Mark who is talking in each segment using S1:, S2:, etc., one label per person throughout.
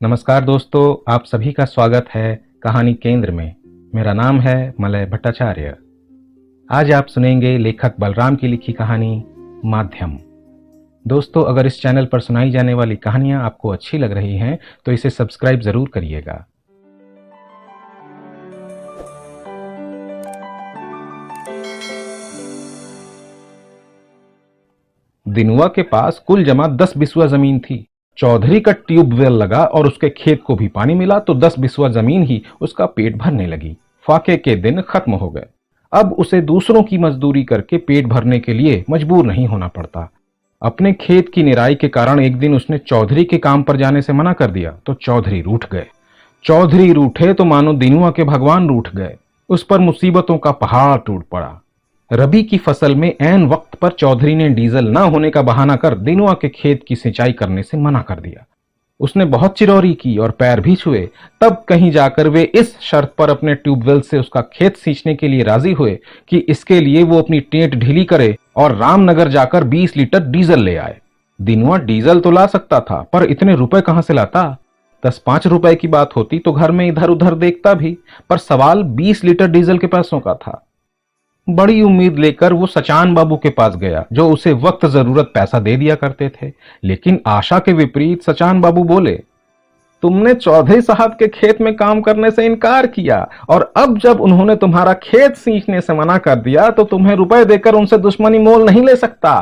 S1: नमस्कार दोस्तों, आप सभी का स्वागत है कहानी केंद्र में। मेरा नाम है मलय भट्टाचार्य। आज आप सुनेंगे लेखक बलराम की लिखी कहानी माध्यम। दोस्तों, अगर इस चैनल पर सुनाई जाने वाली कहानियां आपको अच्छी लग रही हैं तो इसे सब्सक्राइब जरूर करिएगा। दिनुआ के पास कुल जमा 10 बिस्वा जमीन थी। चौधरी का ट्यूबवेल लगा और उसके खेत को भी पानी मिला तो 10 बिस्वा जमीन ही उसका पेट भरने लगी। फाके के दिन खत्म हो गए। अब उसे दूसरों की मजदूरी करके पेट भरने के लिए मजबूर नहीं होना पड़ता। अपने खेत की निराई के कारण एक दिन उसने चौधरी के काम पर जाने से मना कर दिया तो चौधरी रूठ गए। चौधरी रूठे तो मानो दिनुआ के भगवान रूठ गए। उस पर मुसीबतों का पहाड़ टूट पड़ा। रबी की फसल में ऐन वक्त पर चौधरी ने डीजल न होने का बहाना कर दिनुआ के खेत की सिंचाई करने से मना कर दिया। उसने बहुत चिरौरी की और पैर भी छुए, तब कहीं जाकर वे इस शर्त पर अपने ट्यूबवेल से उसका खेत सींचने के लिए राजी हुए कि इसके लिए वो अपनी टेंट ढीली करे और रामनगर जाकर 20 लीटर डीजल ले आए। दिनुआ डीजल तो ला सकता था, पर इतने रुपए कहां से लाता? 10-5 रुपए की बात होती तो घर में इधर उधर देखता भी, पर सवाल 20 लीटर डीजल के पैसों का था। बड़ी उम्मीद लेकर वो सचान बाबू के पास गया, जो उसे वक्त जरूरत पैसा दे दिया करते थे। लेकिन आशा के विपरीत सचान बाबू बोले, तुमने चौधरी साहब के खेत में काम करने से इनकार किया और अब जब उन्होंने तुम्हारा खेत सींचने से मना कर दिया तो तुम्हें रुपए देकर उनसे दुश्मनी मोल नहीं ले सकता।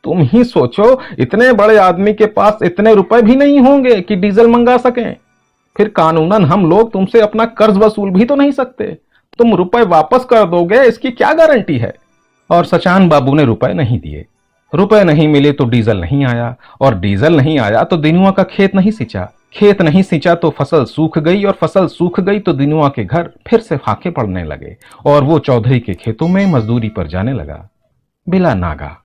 S1: तुम ही सोचो, इतने बड़े आदमी के पास इतने रुपए भी नहीं होंगे कि डीजल मंगा सकें। फिर कानूनन हम लोग तुमसे अपना कर्ज वसूल भी तो नहीं सकते। तुम रुपए वापस कर दोगे, इसकी क्या गारंटी है? और सचान बाबू ने रुपए नहीं दिए। रुपए नहीं मिले तो डीजल नहीं आया, और डीजल नहीं आया तो दिनुआ का खेत नहीं सींचा। खेत नहीं सींचा तो फसल सूख गई, और फसल सूख गई तो दिनुआ के घर फिर से फाके पड़ने लगे और वो चौधरी के खेतों में मजदूरी पर जाने लगा बिला नागा।